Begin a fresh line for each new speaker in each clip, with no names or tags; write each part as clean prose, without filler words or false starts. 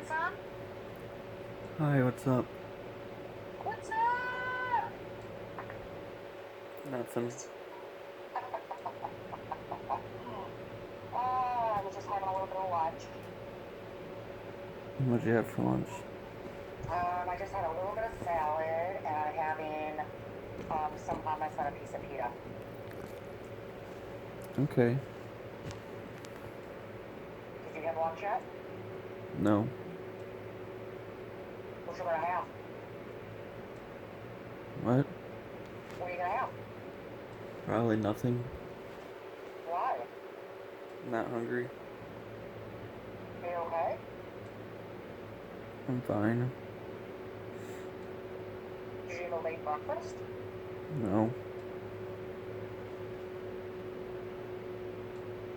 handsome?
Hi, what's up?
What's up?
Nothing.
I was just having a little bit of lunch.
What'd you have for lunch?
I just had a little bit of salad, and I'm having some hummus and a piece of pita.
Okay.
Did you have lunch yet?
No.
What you gonna have?
What?
What are you gonna have?
Probably nothing.
Why?
Not hungry.
Are you okay?
I'm fine.
Did you eat a late breakfast?
No.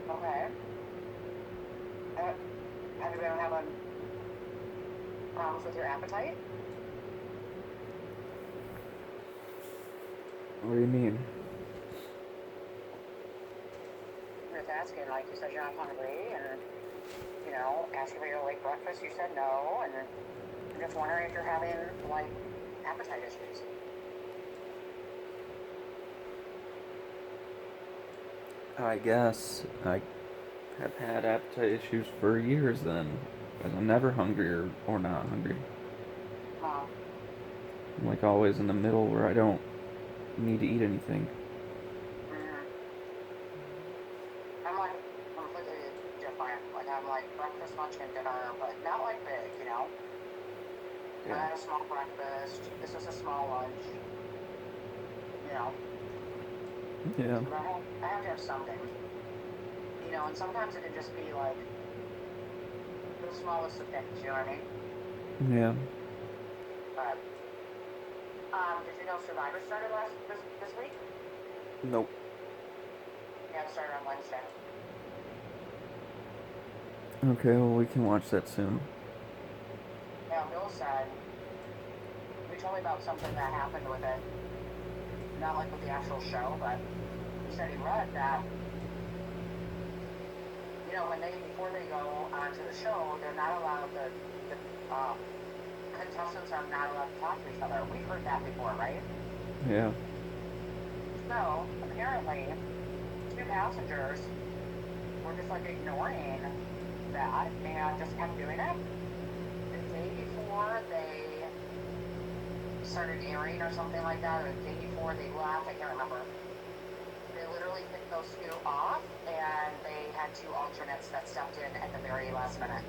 Okay. Uh, have you been having problems with your appetite?
What do you mean?
I'm just asking, like you said you're not hungry, and asking for your late breakfast, you said no, and I'm just wondering if you're having like appetite issues.
I guess I have had appetite issues for years then. Because I'm never hungry or not hungry.
Um,
I'm like always in the middle where I don't need to eat anything.
mm, I'm like completely different. Like I'm like breakfast, lunch, and dinner, but not like big. I
Yeah.
had a small breakfast. This is a small lunch. You know,
Yeah.
but I have to have something. And sometimes it can just be like the smallest of things. You know what I mean?
Yeah.
But did you know Survivor started this week?
Nope.
Yeah, it started on Wednesday.
Okay, well, we can watch that soon.
Yeah, Bill said he told me about something that happened with it. Not like with the actual show, but he said he read that when before they go onto the show, they're not allowed the contestants are not allowed to talk to each other. We've heard that before, right?
Yeah.
So apparently, two passengers were just like ignoring that and just kept doing it. The day before they started airing or something like that, or the day before they left, I can't remember. They literally picked those two off, and they had two alternates that stepped in at the very last minute.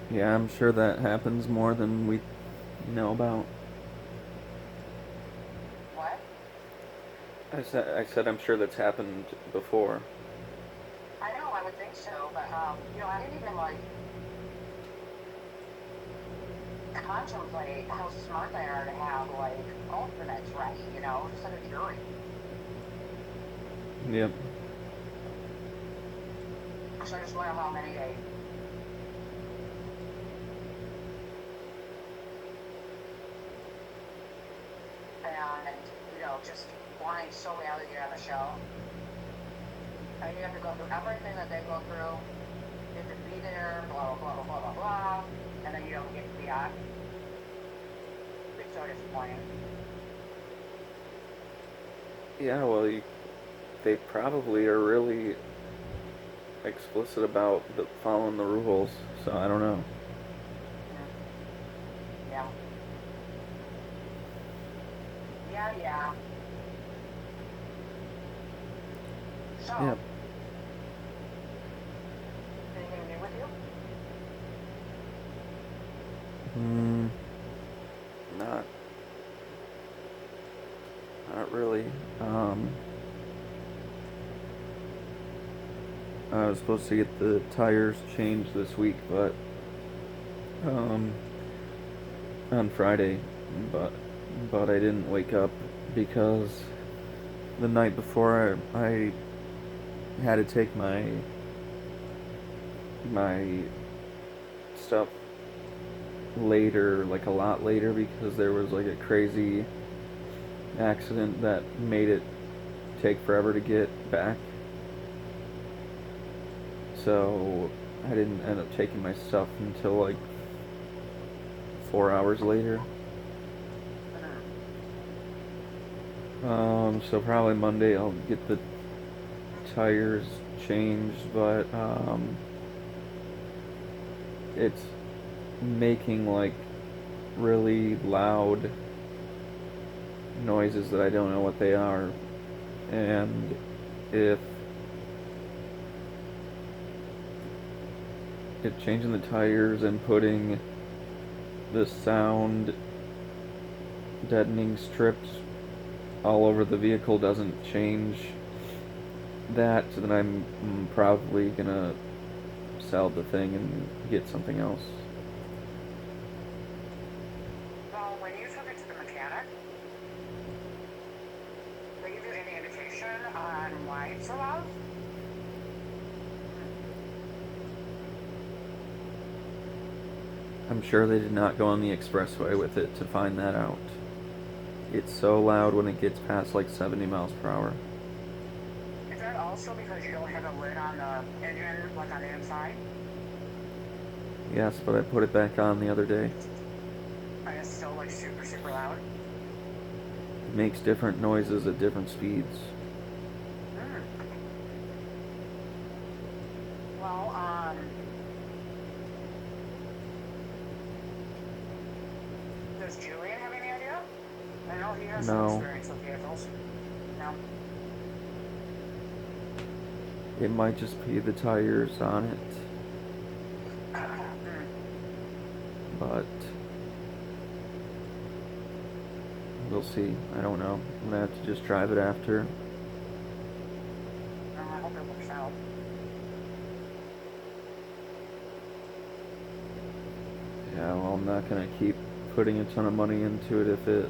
Yeah, I'm sure that happens more than we know about.
What?
I said I'm sure that's happened before.
I know, I would think so, but I didn't even like contemplate how smart they are to have like alternates ready, just like a jury.
Yep.
So I just wonder how many they and just wanting so badly to get on the show. And you have to go through everything that they go through. You have to be there, blah blah blah blah blah blah, and then you don't get to be on. It's so disappointing.
Yeah, well, they probably are really explicit about following the rules, so I don't know.
Yeah. Yeah, yeah. So,
Yep.
anything new with you?
Hmm. Not. Not really. Um. I was supposed to get the tires changed this week, but um, on Friday, but but I didn't wake up because the night before I had to take my stuff later, like a lot later, because there was like a crazy accident that made it take forever to get back. so I didn't end up taking my stuff until like 4 hours later. So probably Monday I'll get the tires changed, but it's making like really loud noises that I don't know what they are, and if changing the tires and putting the sound deadening strips all over the vehicle doesn't change that, then I'm probably gonna sell the thing and get something else.
Well, when you took it to the mechanic, they give you any indication on why it's so loud?
I'm sure they did not go on the expressway with it to find that out. It's so loud when it gets past like 70 miles per hour.
Is that also because you don't have a lid on the engine, like on the inside?
Yes, but I put it back on the other day.
And it's still like super, super loud?
It makes different noises at different speeds.
Well, does Julian have any idea? I know he has some
No.
experience with vehicles. No?
It might just be the tires on it, but we'll see. I don't know. I'm gonna have to just drive it after.
I hope it works out.
Yeah, well, I'm not gonna keep putting a ton of money into it if it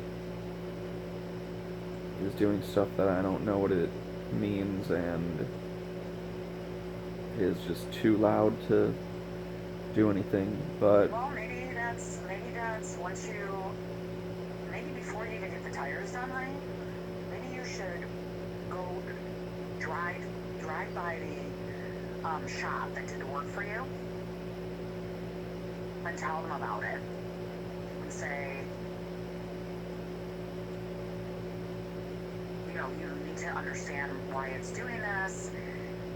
is doing stuff that I don't know what it means and is just too loud to do anything. But
Well, maybe that's once you, maybe before you even get the tires done, right? Maybe you should go drive by the shop that did the work for you and tell them about it and say, you know, you need to understand why it's doing this,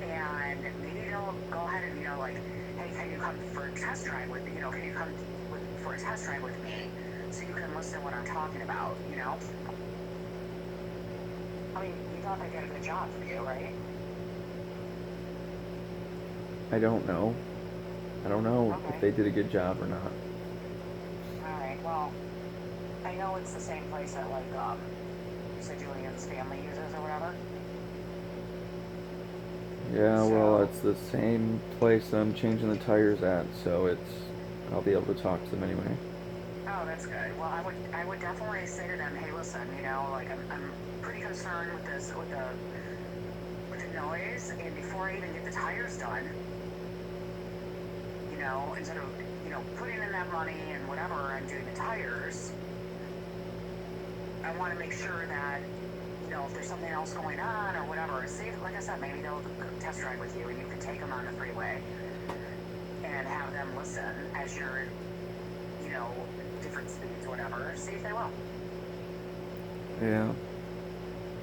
and maybe they'll go ahead and, you know, like, hey, can you come for a test drive with me? You know, can you come for a test drive with me so you can listen to what I'm talking about, you know? I mean, you thought they did a good job for you, right?
I don't know. I don't know
Okay.
if they did a good job or not.
Alright, well, I know it's the same place that, like, you said Julian's family uses or whatever.
Yeah, well,
So,
it's the same place I'm changing the tires at, so I'll be able to talk to them anyway.
oh, that's good. Well, I would definitely say to them, hey, listen, you know, like, I'm pretty concerned with this, with the noise, and before I even get the tires done, you know, instead of, you know, putting in that money and whatever and doing the tires, I want to make sure that, you know, if there's something else going on or whatever, see, like I said, maybe they'll test drive with you and you can take them on the freeway and have them listen as you're, you know, different speeds, whatever, see if they will.
Yeah.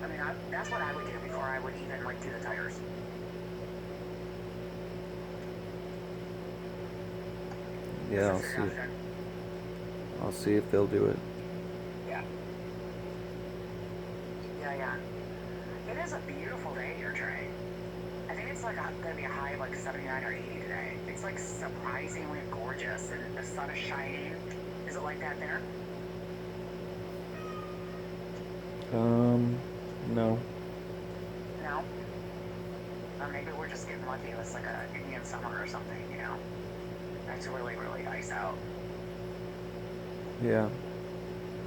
I mean, that's what I would do before I would even, like, do the tires.
Yeah,
Just a suggestion.
I'll see if they'll do it.
Yeah. Yeah. It is a beautiful day here, Trey. I think it's like gonna be a high of like 79 or 80 today. It's like surprisingly gorgeous and the sun is shining. Is it like that there?
No.
No? Or maybe we're just getting lucky. It's like a Indian summer or something, you know? It's really, really nice out.
Yeah.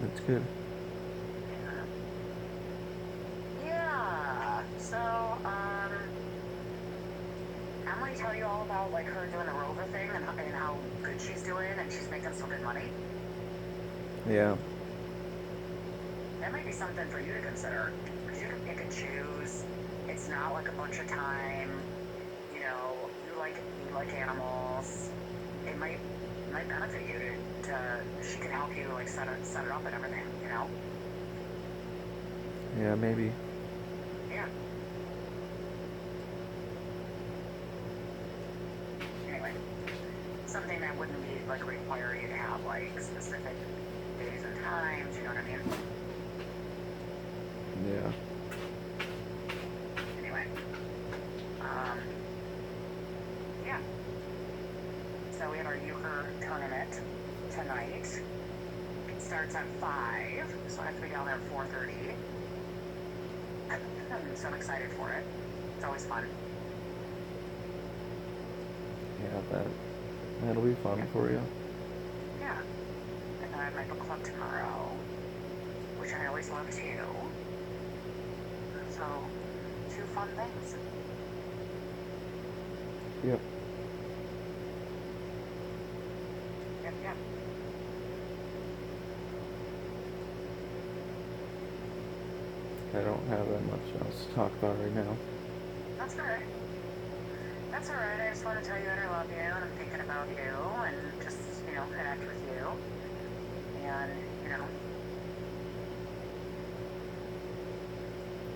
That's good.
Yeah. So, I'm gonna tell you all about like her doing the rover thing and how good she's doing and she's making some good money.
Yeah.
That might be something for you to consider. Because you can pick and choose. It's not like a bunch of time. You know, you you like animals, it might benefit you she can help you like set it up and everything, you know?
Yeah, maybe.
Yeah. Anyway, something that wouldn't be like require you to have like specific days and times, you know what I mean?
Yeah.
Anyway, yeah. So we have our euchre tournament tonight. It starts at 5, so I have to be down there at 4:30. So I'm excited for it. It's always fun.
Yeah, that'll be fun for you.
Yeah. And then I have my book club tomorrow, which I always love too. So, 2 fun things.
Yep.
Yep.
I don't have that much else to talk about right now.
That's alright. That's alright. I just want to tell you that I love you and I'm thinking about you and just, connect with you. And,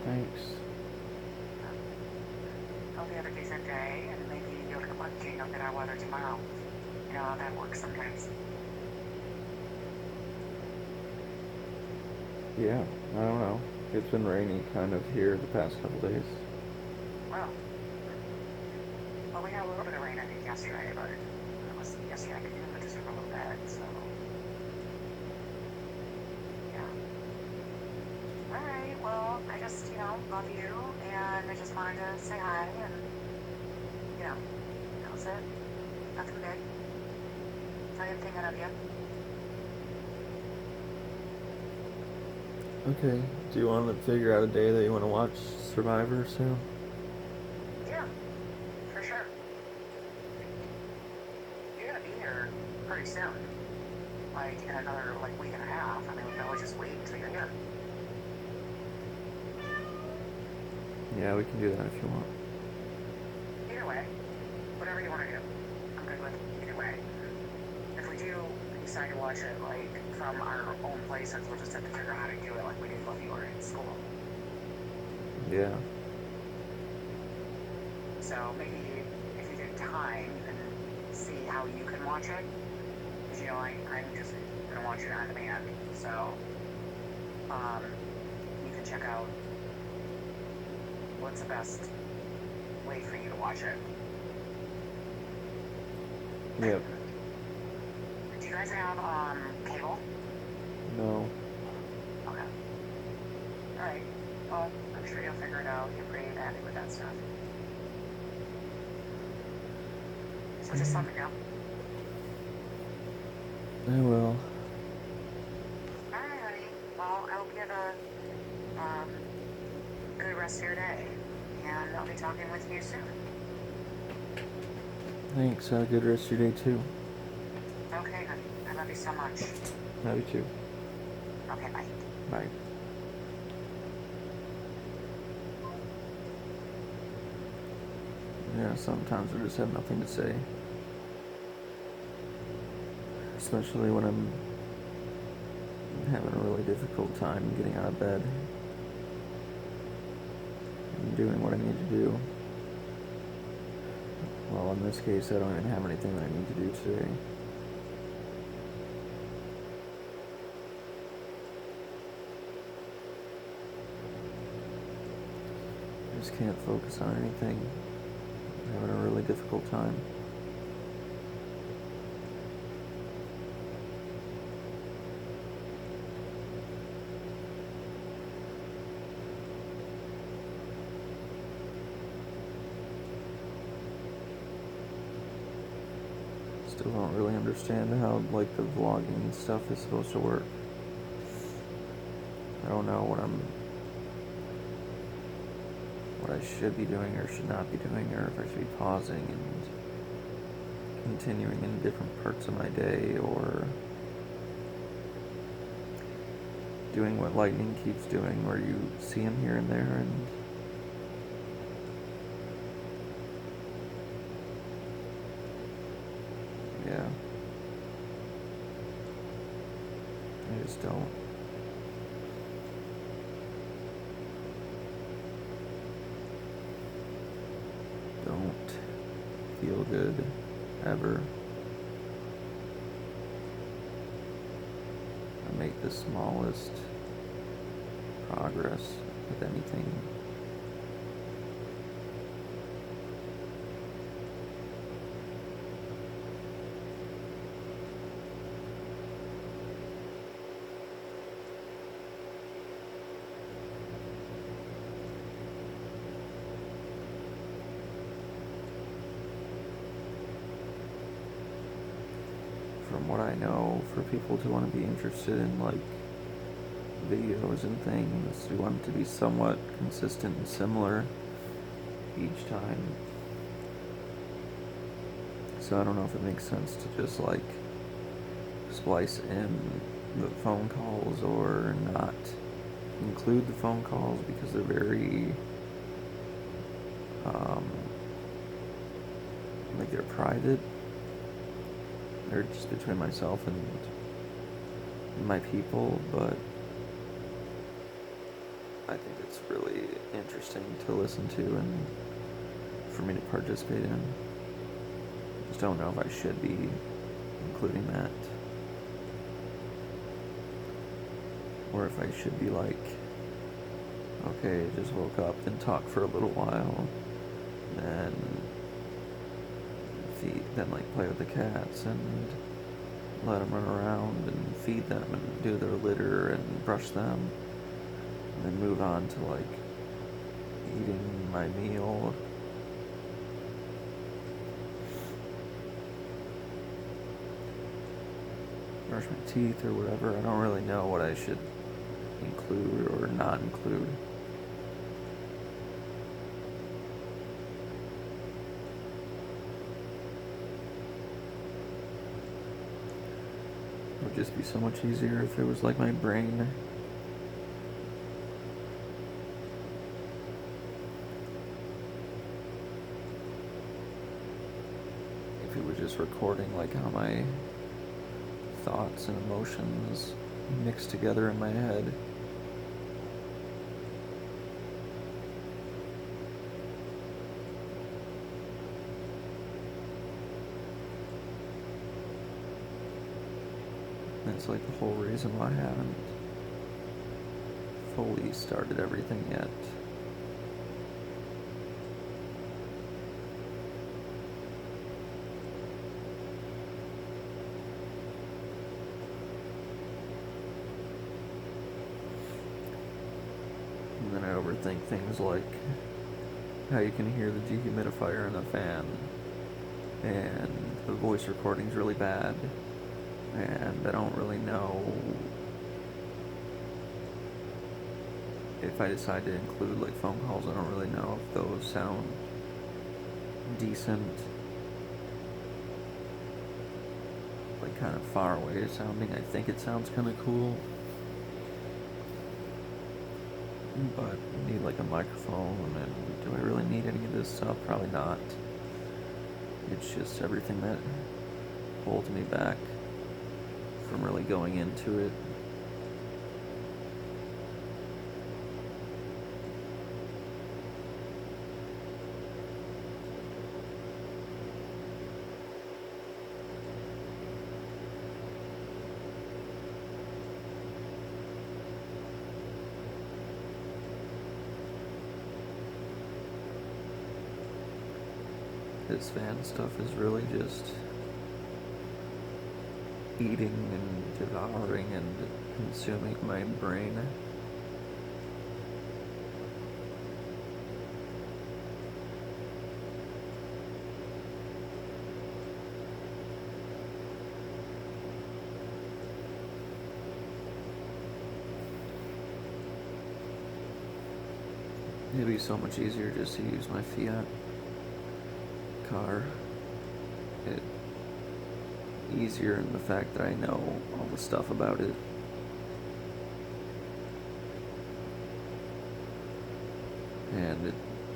Thanks.
hope you have a decent day and maybe you'll get lucky and get our weather tomorrow. You know how that works sometimes.
Yeah, I don't know. It's been rainy kind of here the past couple days.
Well, we had a little bit of rain, I think, yesterday, but it was yesterday afternoon, but just for a little bit, so. Yeah. Alright, well, I just, love you, and I just wanted to say hi, and, that was it. Nothing big. Tell you I'm thinking of you.
Okay, do you want to figure out a day that you want to watch Survivor soon?
Yeah, for sure. You're gonna be here pretty soon. Like, in another, week and a half. I mean, we can always just wait until you're here.
Yeah, we can do that if you want.
Either way, whatever you want to do, I'm good with either way. If we do decide to watch it, from our own places, we'll just have to figure out how to do it like we did when you were in school.
Yeah.
So maybe if you get time, you can see how you can watch it. Because, I'm just going to watch it on demand. So, you can check out what's the best way for you to watch it.
Yep.
Do you guys have, cable?
No.
Okay. Alright. Well, I'm sure you'll figure it out. You're pretty happy with that stuff. So just let me know.
I will.
Alright, honey. Well, I hope you have a good rest of your day. And I'll be talking with you soon.
Thanks. Have a good rest of your day, too.
Okay, honey. I love you so much.
Love you, too.
Okay, bye.
Bye. Yeah, sometimes I just have nothing to say. Especially when I'm having a really difficult time getting out of bed and doing what I need to do. Well, in this case, I don't even have anything that I need to do today. I just can't focus on anything. I'm having a really difficult time. Still don't really understand how, the vlogging stuff is supposed to work. I don't know what I should be doing or should not be doing, or if I should be pausing and continuing in different parts of my day, or doing what Lightning keeps doing, where you see him here and there and Yeah. I just don't. Don't feel good ever. I make the smallest progress with anything. From what I know, for people to want to be interested in like videos and things, we want it to be somewhat consistent and similar each time. So I don't know if it makes sense to just like splice in the phone calls or not include the phone calls because they're very like they're private. They're just between myself and my people, but I think it's really interesting to listen to and for me to participate in. Just don't know if I should be including that. Or if I should be like, okay, just woke up and talk for a little while, then like play with the cats and let them run around and feed them and do their litter and brush them, and then move on to like eating my meal. Brush my teeth or whatever. I don't really know what I should include or not include. It would just be so much easier if it was like my brain. If it was just recording like how my thoughts and emotions mixed together in my head. That's like the whole reason why I haven't fully started everything yet. And then I overthink things like how you can hear the dehumidifier in the fan, and the voice recording's really bad, and I don't really know if I decide to include like phone calls. I don't really know if those sound decent, like kind of far away sounding. I think it sounds kind of cool, but I need like a microphone, and do I really need any of this stuff? Probably not. It's just everything that holds me back from really going into it. This fan stuff is really just eating and devouring and consuming my brain. It'd be so much easier just to use my Fiat car. It easier in the fact that I know all the stuff about it. And it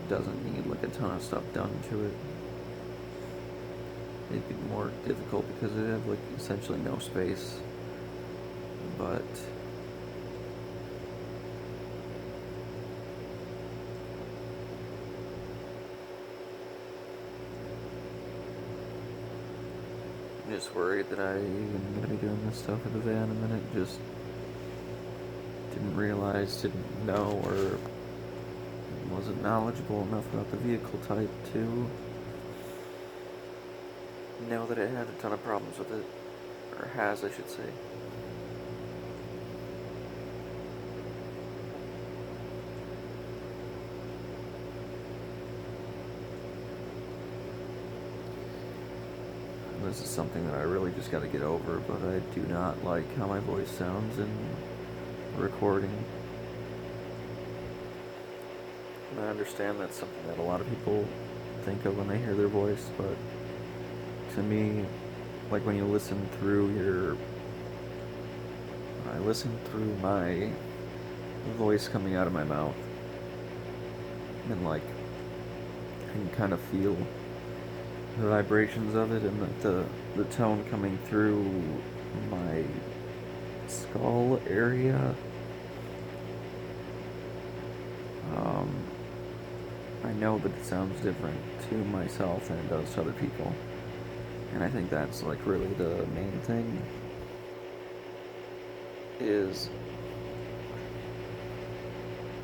doesn't need like a ton of stuff done to it. it'd be more difficult because it'd have like essentially no space. But I'm just worried that I'm gonna be doing this stuff with the van and then it just didn't realize, didn't know, or wasn't knowledgeable enough about the vehicle type to know that it had a ton of problems with it. Or has, I should say. This is something that I really just gotta get over, but I do not like how my voice sounds in recording. And I understand that's something that a lot of people think of when they hear their voice, but to me, like when you listen through I listen through my voice coming out of my mouth, and like, I can kind of feel the vibrations of it and the tone coming through my skull area. I know that it sounds different to myself than it does to other people. And I think that's like really the main thing, is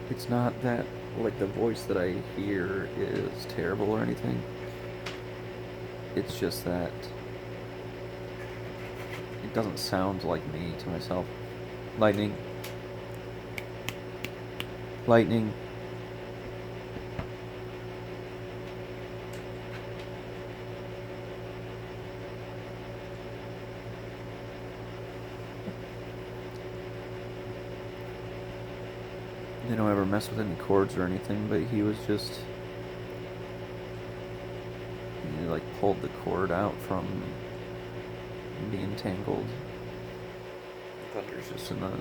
it's not that like the voice that I hear is terrible or anything. It's just that it doesn't sound like me to myself. Lightning. Lightning. They don't ever mess with any cords or anything, but he was just... He like pulled the cord out from being tangled. Thunder's just in the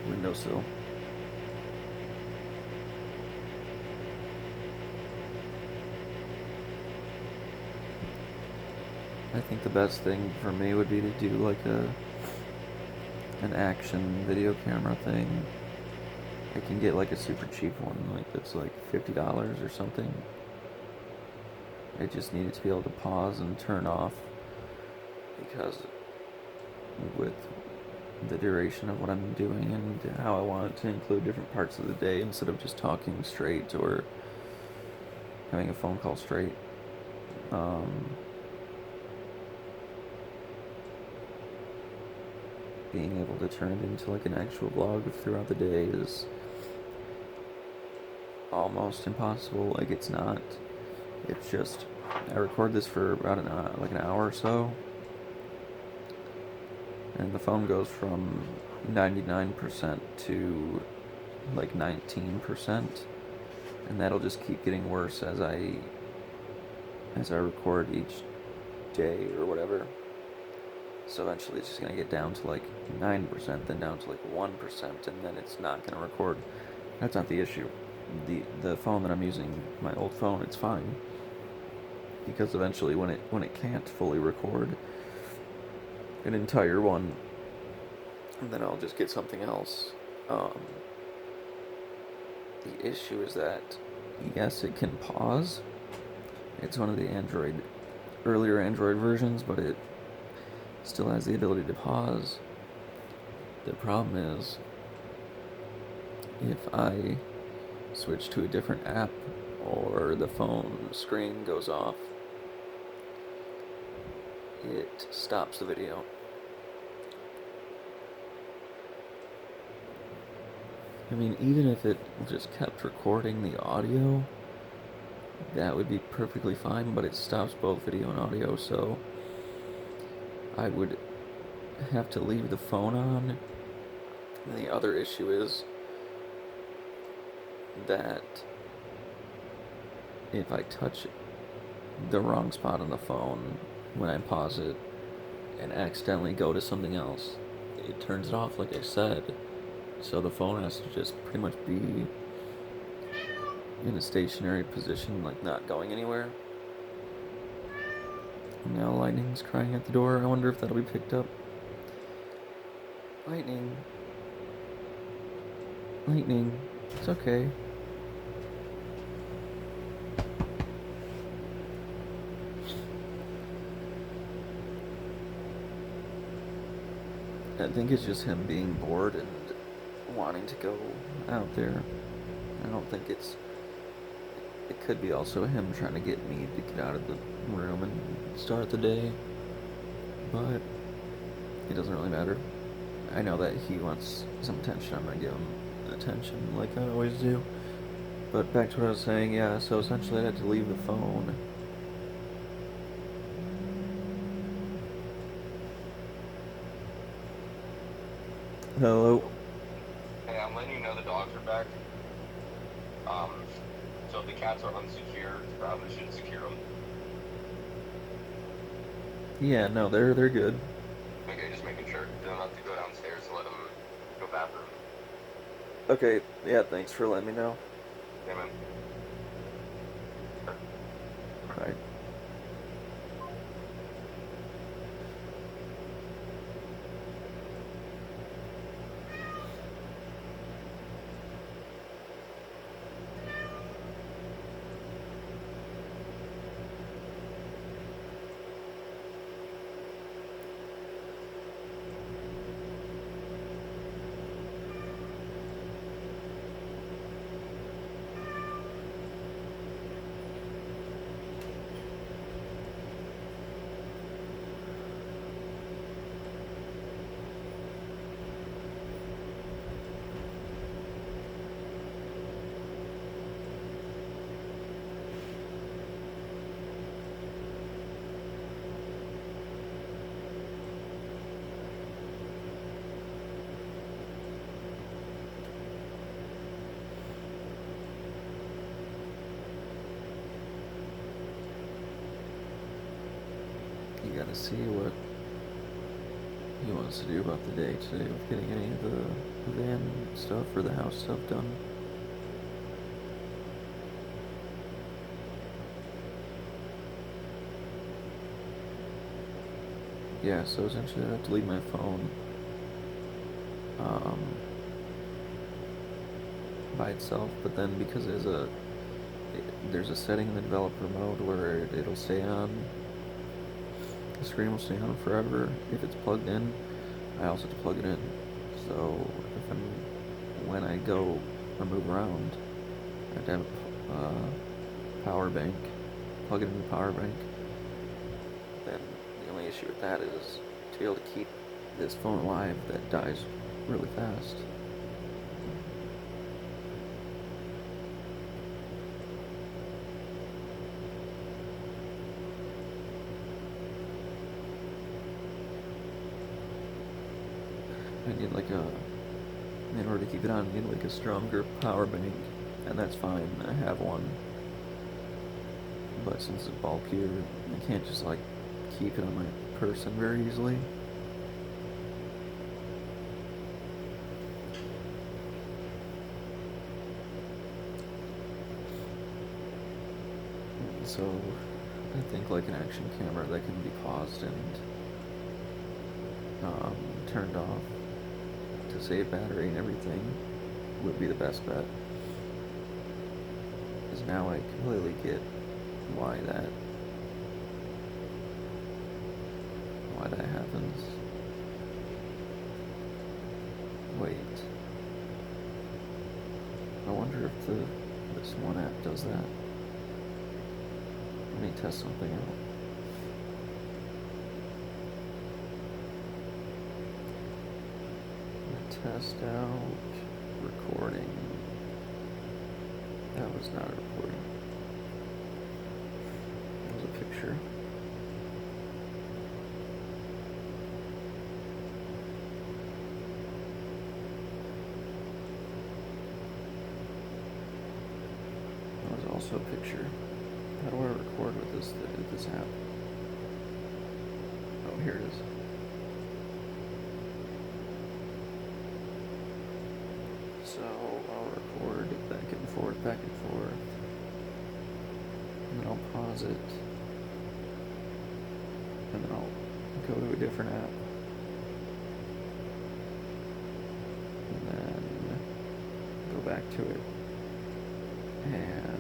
windowsill. I think the best thing for me would be to do like an action video camera thing. I can get like a super cheap one, like that's like $50 or something. I just needed to be able to pause and turn off, because with the duration of what I'm doing and how I want to include different parts of the day instead of just talking straight or having a phone call straight. Being able to turn it into like an actual vlog throughout the day is almost impossible. Like, it's not. It's just, I record this for about an hour or so, and the phone goes from 99% to like 19%, and that'll just keep getting worse as I record each day or whatever. So eventually it's just going to get down to like 9%, then down to like 1%, and then it's not going to record. That's not the issue. The phone that I'm using, my old phone, it's fine. Because eventually when it can't fully record an entire one, then I'll just get something else. The issue is that, yes, it can pause. It's one of the earlier Android versions, but it still has the ability to pause. The problem is, if I switch to a different app or the phone screen goes off, it stops the video. I mean, even if it just kept recording the audio, that would be perfectly fine, but it stops both video and audio, so I would have to leave the phone on. And the other issue is that if I touch the wrong spot on the phone when I pause it and accidentally go to something else, it turns it off, like I said. So the phone has to just pretty much be in a stationary position, like not going anywhere. Now Lightning's crying at the door. I wonder if that'll be picked up. Lightning. Lightning. It's okay. I think it's just him being bored and wanting to go out there. I don't think it's... It could be also him trying to get me to get out of the room and start the day. But it doesn't really matter. I know that he wants some attention. I'm gonna give him attention like I always do. But back to what I was saying, yeah, so essentially I had to leave the phone. Hello?
Hey, I'm letting you know the dogs are back. So if the cats are unsecured, probably should secure them.
Yeah, no, they're good.
Okay, just making sure. You don't have to go downstairs and let them go bathroom.
Okay, yeah, thanks for letting me know.
Yeah, man.
Right. You gotta see what he wants to do about the day today with getting any of the van stuff or the house stuff done. Yeah, so essentially I have to leave my phone by itself, but then because there's a setting in the developer mode where it'll stay on, the screen will stay on forever if it's plugged in. I also have to plug it in, so when I go or move around, I have to have a power bank, plug it in the power bank. Then the only issue with that is to be able to keep this phone alive that dies really fast. I need in order to keep it on, I need like a stronger power bank, and that's fine, I have one. But since it's bulkier, I can't just like keep it on my person very easily. So I think like an action camera that can be paused and turned off to save battery and everything would be the best bet. Because now I completely get why that happens. Wait. I wonder if this one app does that. Let me test something out. Test out recording. That was not a recording. That was a picture. That was also a picture. How do I record with this app? Oh, here it is. So I'll record back and forth, and then I'll pause it, and then I'll go to a different app, and then go back to it, and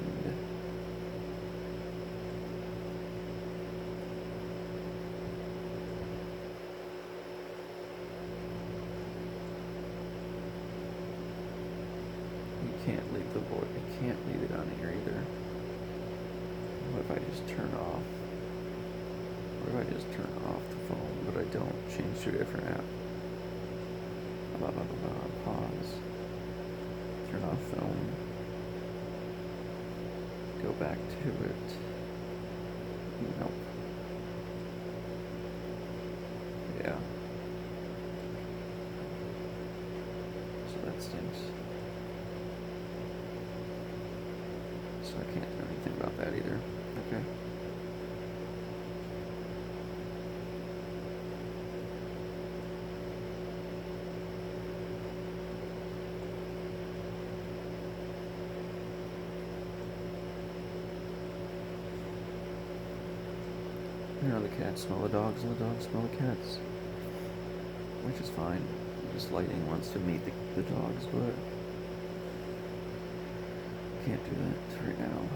you can't leave the voice. You can't leave it on here either. What if I just turn off? What if I just turn off the phone, but I don't change to a different app? Blah, blah, blah, blah, pause. Turn off film. Go back to it. Nope. Yeah. So that stinks. So I can't do anything about that either. Okay. You know, the cats smell the dogs and the dogs smell the cats. Which is fine. Just Lightning wants to meet the dogs, but can't do that right now.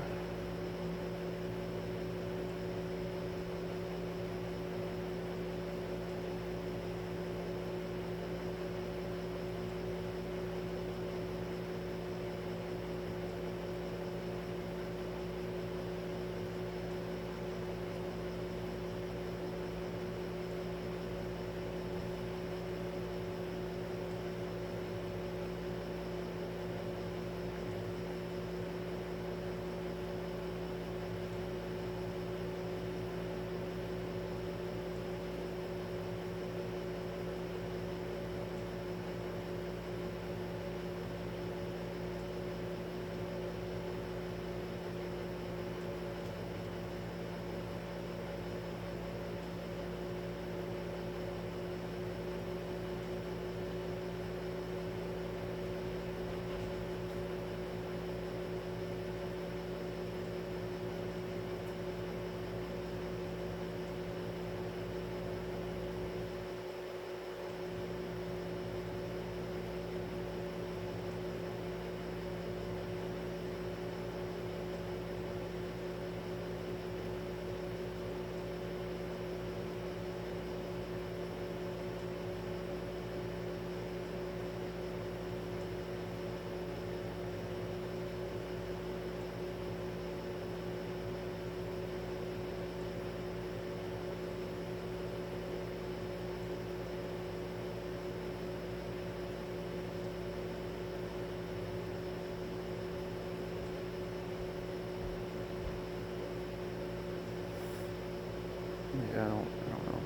Yeah, I don't know.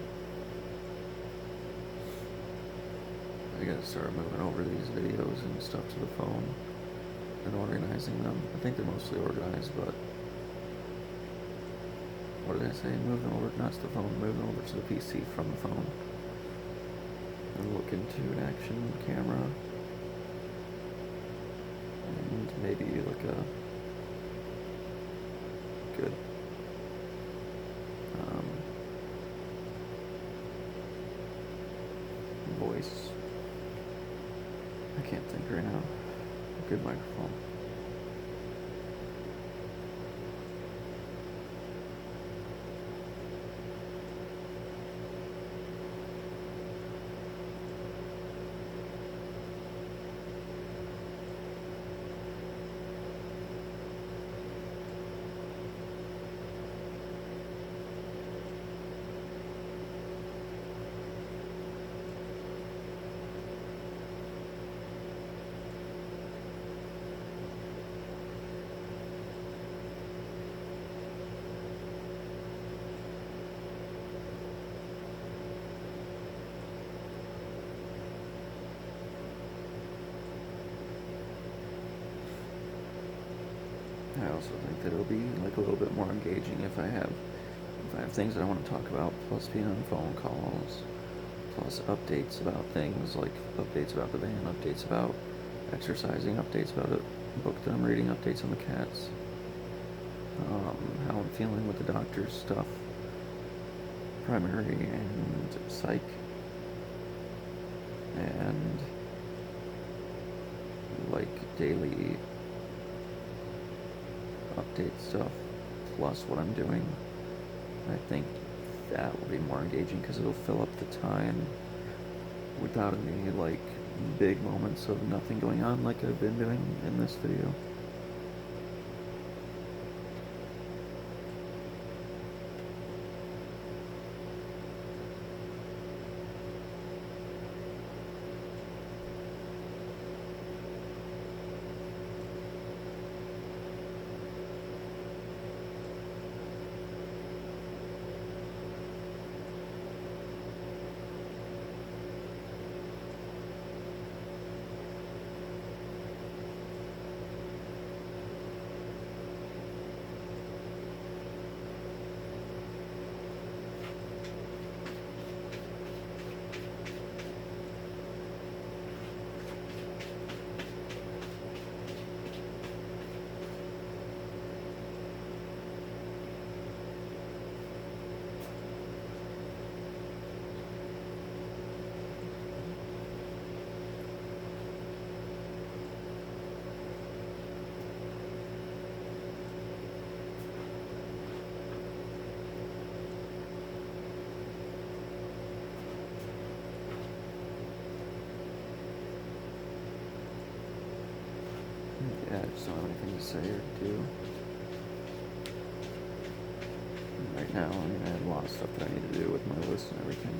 I gotta start moving over these videos and stuff to the phone and organizing them. I think they're mostly organized, but what did I say? Move them over, not to the phone, move them over to the PC from the phone. And look into an action camera. And maybe like a good voice. I can't think right now. A good microphone. I also think that it'll be like a little bit more engaging if I have things that I want to talk about, plus being on phone calls, plus updates about things like updates about the van, updates about exercising, updates about a book that I'm reading, updates on the cats, how I'm feeling with the doctor's stuff, primary and psych, and like daily update stuff, plus what I'm doing. I think that will be more engaging because it'll fill up the time without any like big moments of nothing going on like I've been doing in this video. Yeah, I just don't have anything to say or do. Right now, I mean, I have a lot of stuff that I need to do with my list and everything.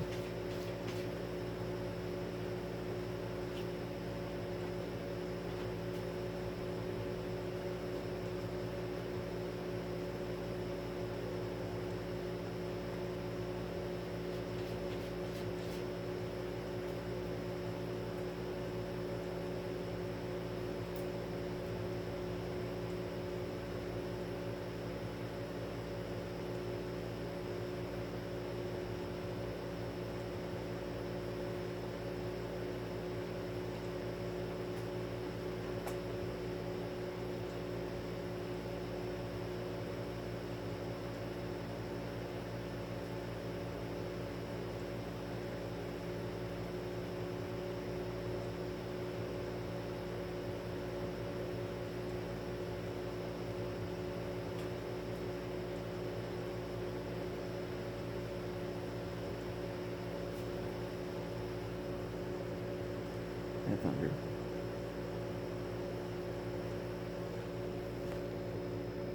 Hey, Thunder.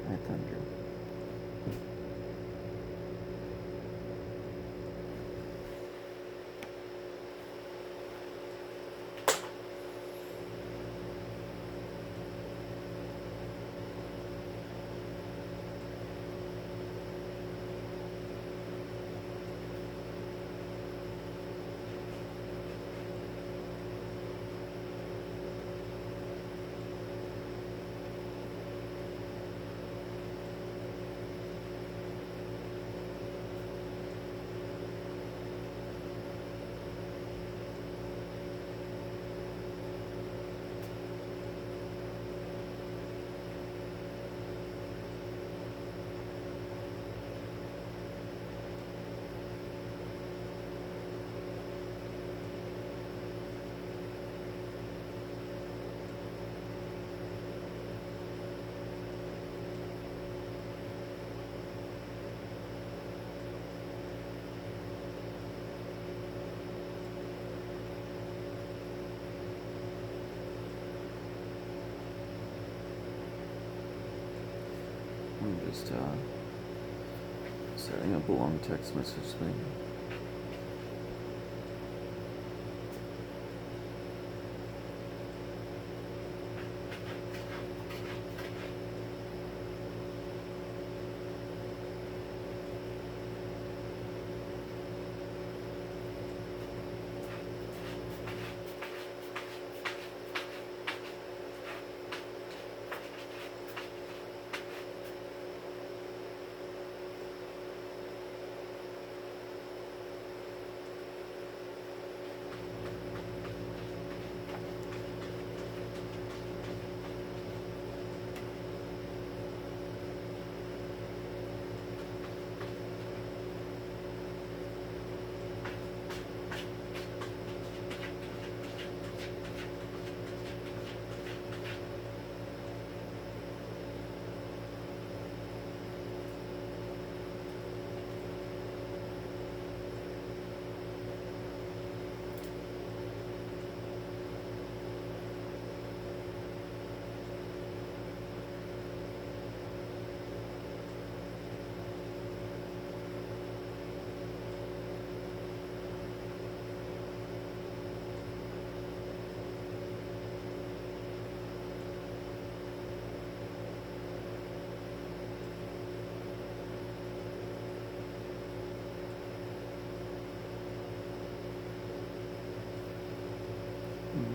Hey, Thunder. I'm just setting up a long text message thing.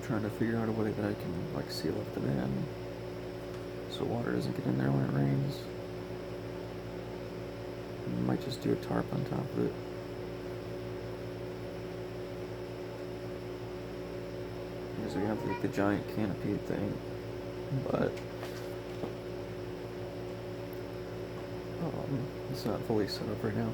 trying to figure out a way that I can like seal up the van so water doesn't get in there when it rains. Might just do a tarp on top of it. Because we have like the giant canopy thing, but it's not fully set up right now.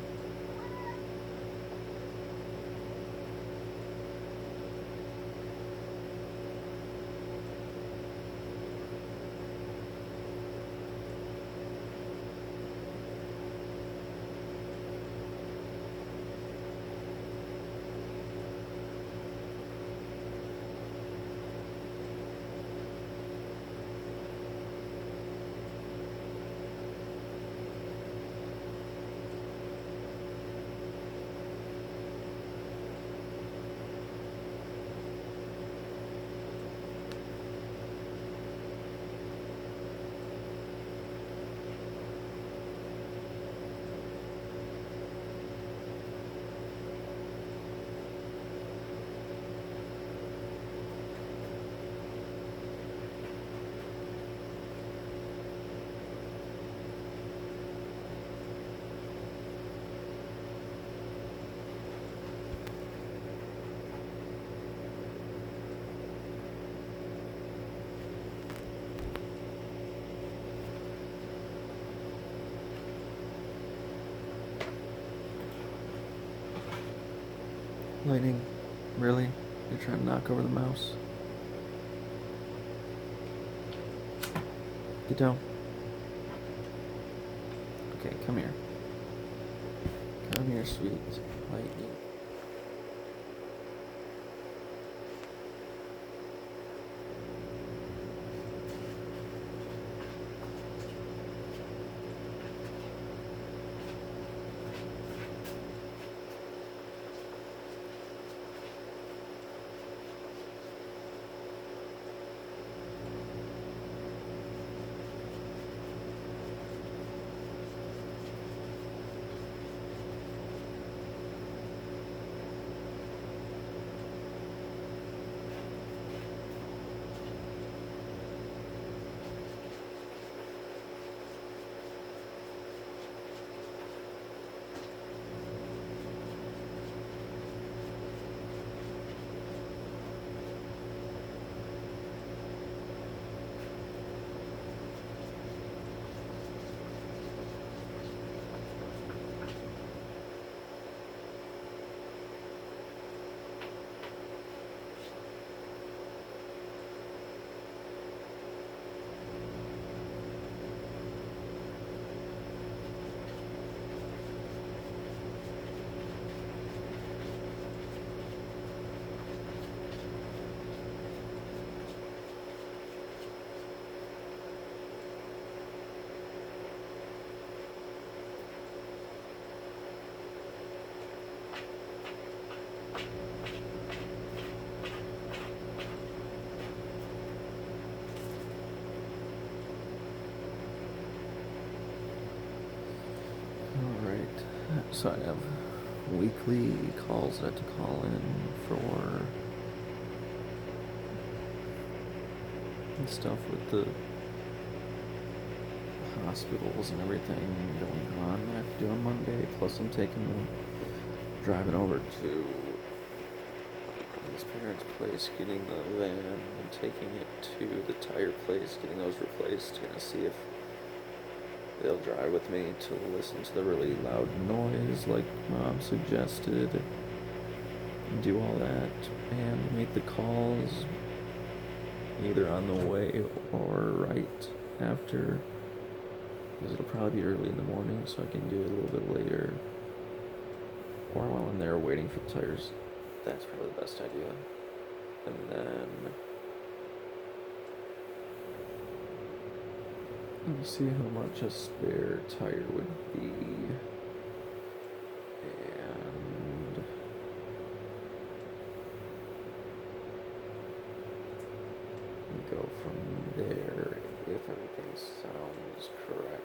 Lightning, really? You're trying to knock over the mouse? Get down. Okay, come here. Come here, sweet lightning. So I have weekly calls that I have to call in for stuff with the hospitals and everything going on that I have to do on Monday. Plus I'm driving over to his parents' place, getting the van and taking it to the tire place, getting those replaced, gonna see if they'll drive with me to listen to the really loud noise like Mom suggested, do all that, and make the calls either on the way or right after, because it'll probably be early in the morning, so I can do it a little bit later, or while I'm there waiting for the tires. That's probably the best idea. And then let me see how much a spare tire would be, and go from there if everything sounds correct.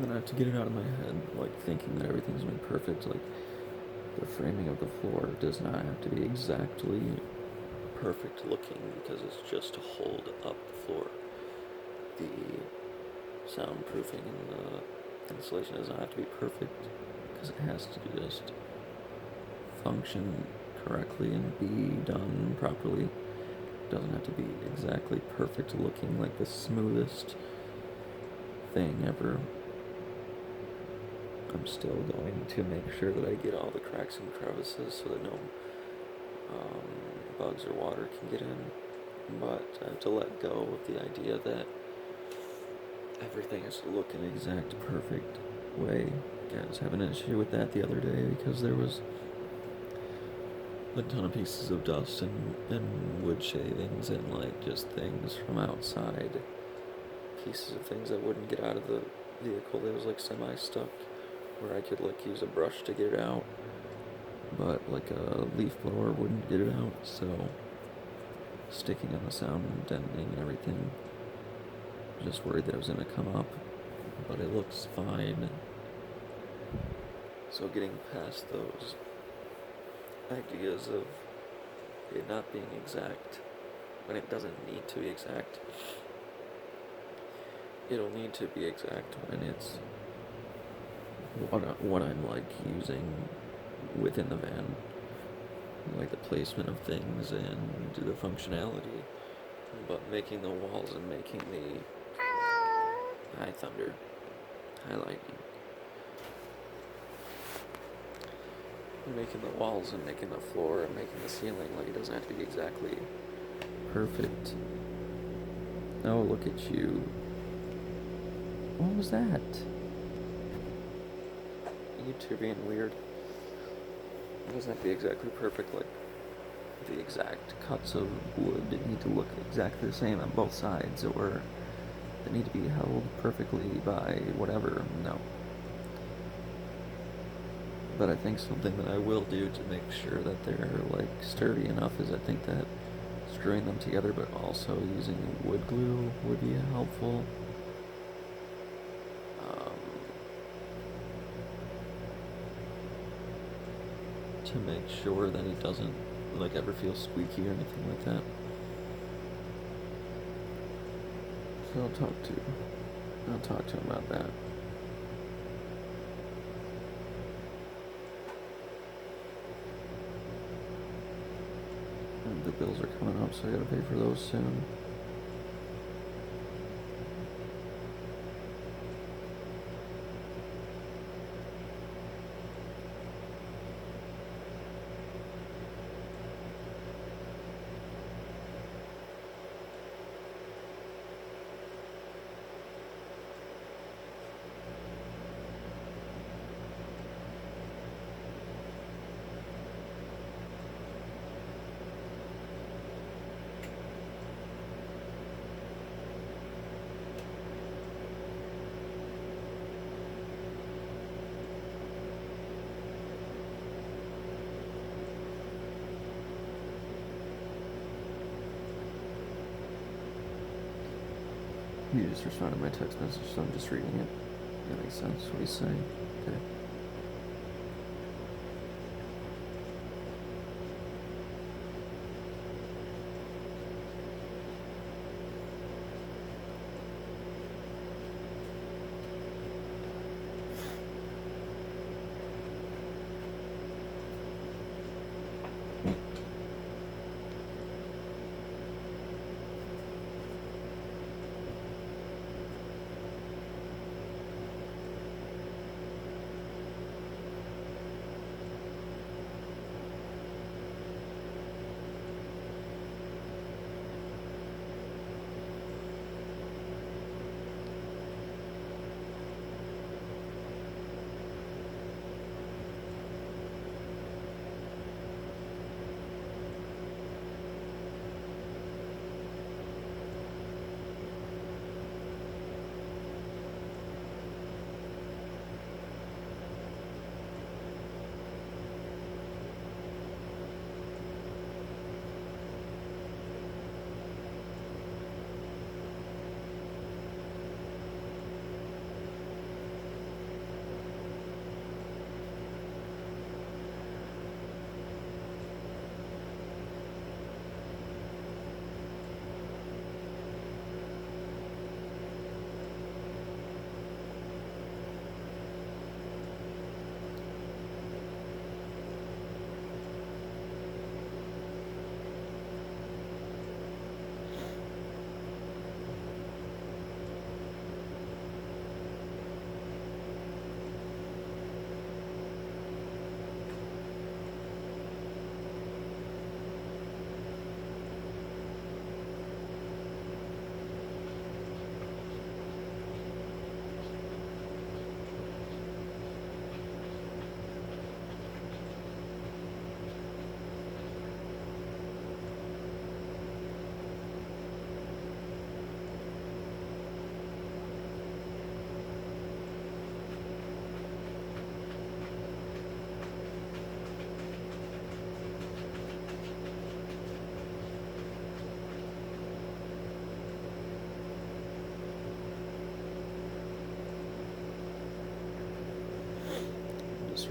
then I have to get it out of my head, like thinking that everything's been perfect. Like the framing of the floor does not have to be exactly perfect looking because it's just to hold up the floor. The soundproofing and the insulation does not have to be perfect because it has to just function correctly and be done properly. It doesn't have to be exactly perfect looking like the smoothest thing ever. I'm still going to make sure that I get all the cracks and crevices so that no bugs or water can get in. But I have to let go of the idea that everything has to look an exact perfect way. I was having an issue with that the other day because there was a ton of pieces of dust and wood shavings and like just things from outside. Pieces of things that wouldn't get out of the vehicle. It was like semi-stuck where I could like use a brush to get it out, but like a leaf blower wouldn't get it out, so sticking on the sound and deadening and everything. Just worried that it was gonna come up, but it looks fine. So getting past those ideas of it not being exact when it doesn't need to be exact. It'll need to be exact when it's what I'm like using within the van, like the placement of things and the functionality, but making the walls and making the high thunder, high lightning, making the walls and making the floor and making the ceiling, like it doesn't have to be exactly perfect. Oh, look at you. What was that? You two being weird. It doesn't have to be exactly perfect, like the exact cuts of wood need to look exactly the same on both sides, or they need to be held perfectly by whatever. No. But I think something that I will do to make sure that they're like sturdy enough is I think that screwing them together but also using wood glue would be helpful. To make sure that it doesn't like ever feel squeaky or anything like that. So I'll talk to him about that. And the bills are coming up, so I gotta pay for those soon. You just responded to my text message, so I'm just reading it. That makes sense, what he's saying. Okay.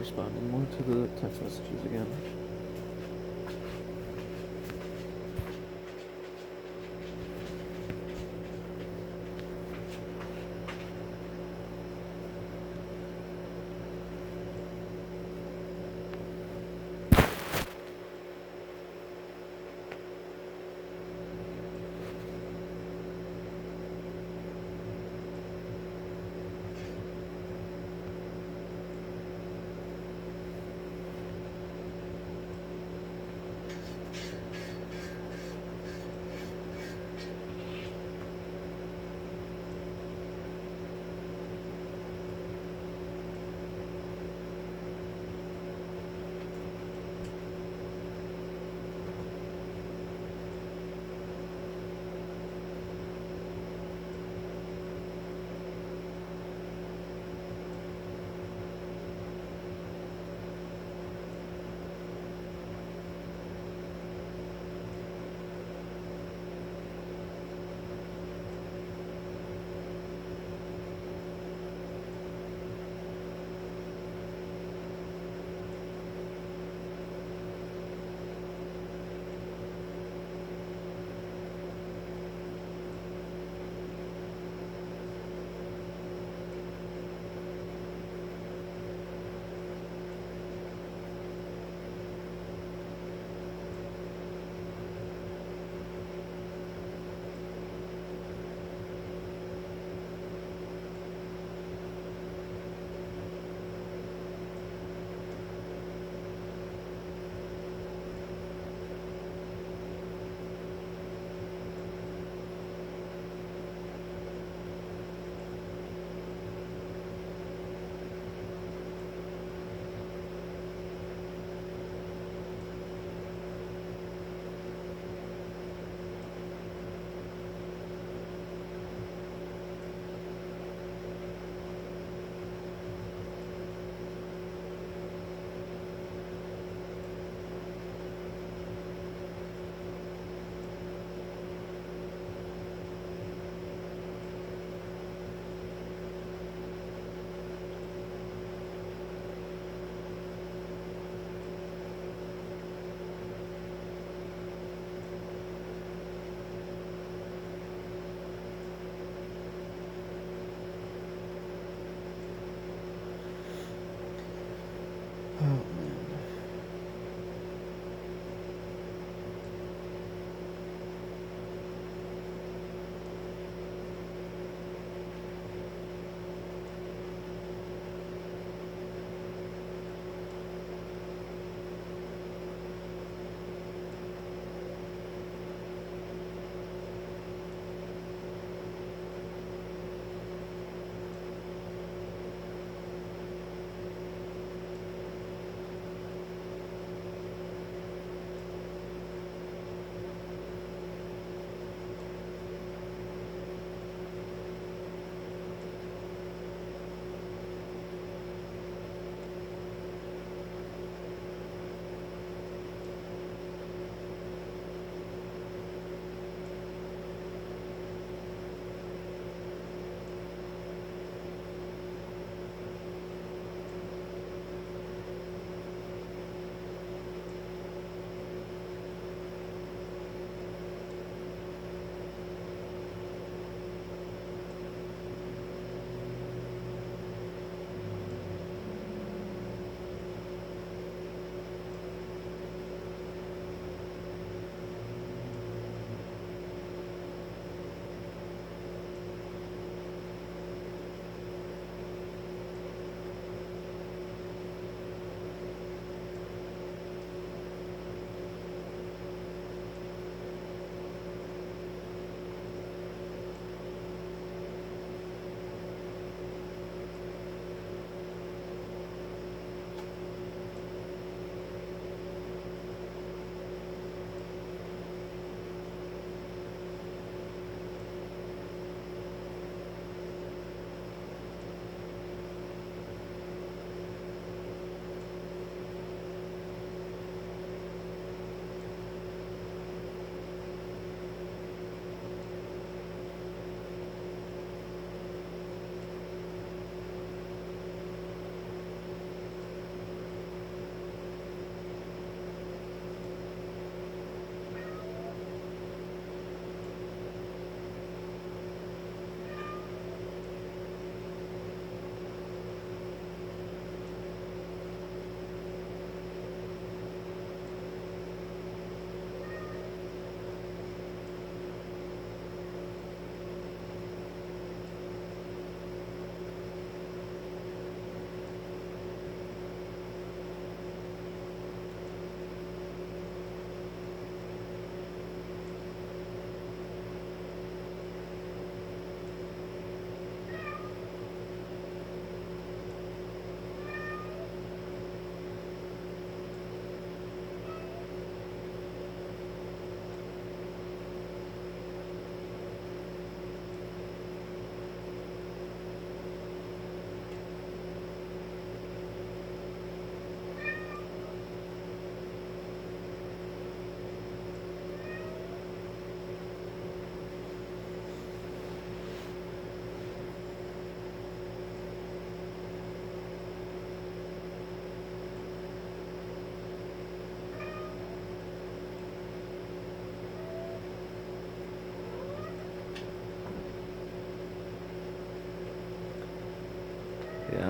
responding more to the text messages again.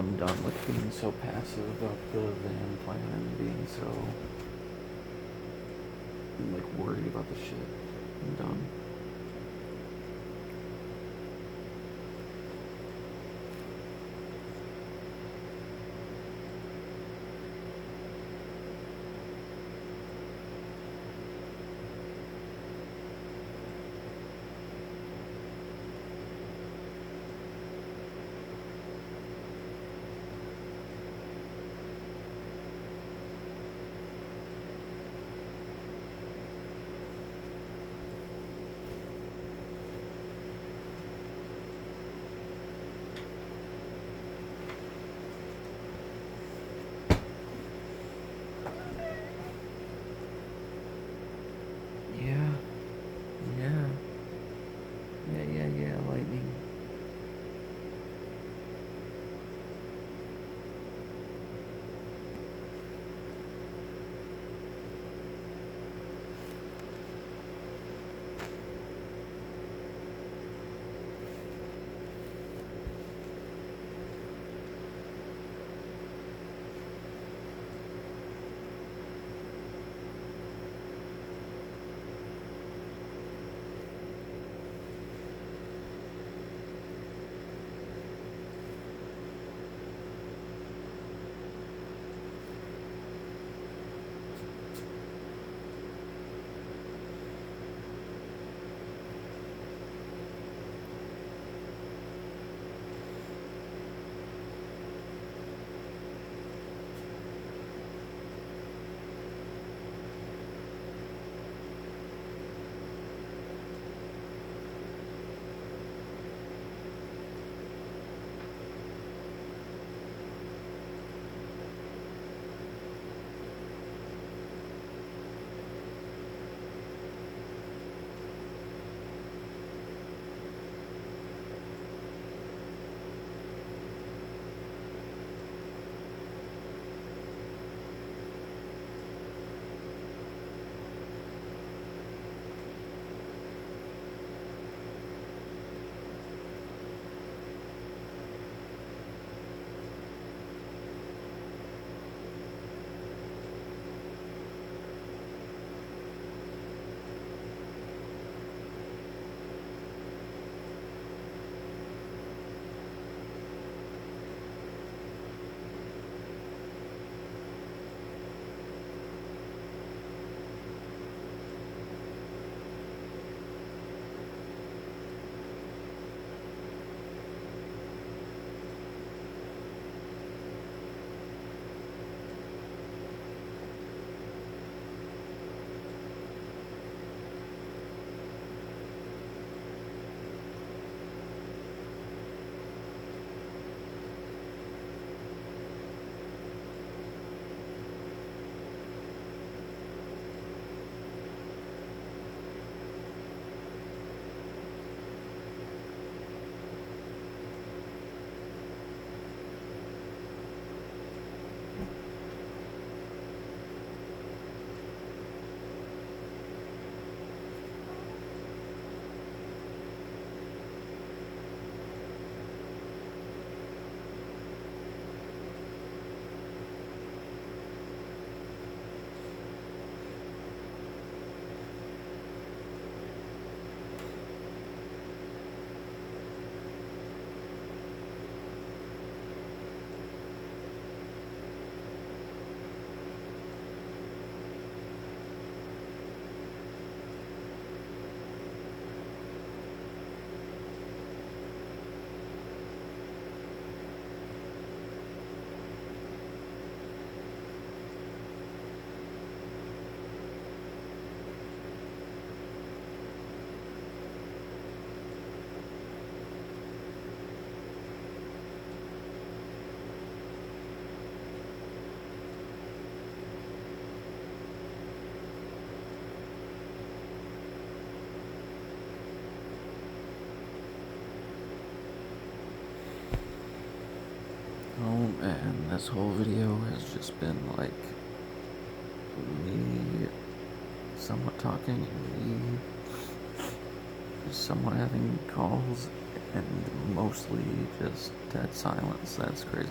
I'm done with being so passive about the van plan and being so like worried about the shit. I'm done. Yeah. Yeah. Yeah, lightning. Oh man, this whole video has just been like me somewhat talking and me somewhat having calls and mostly just dead silence. That's crazy.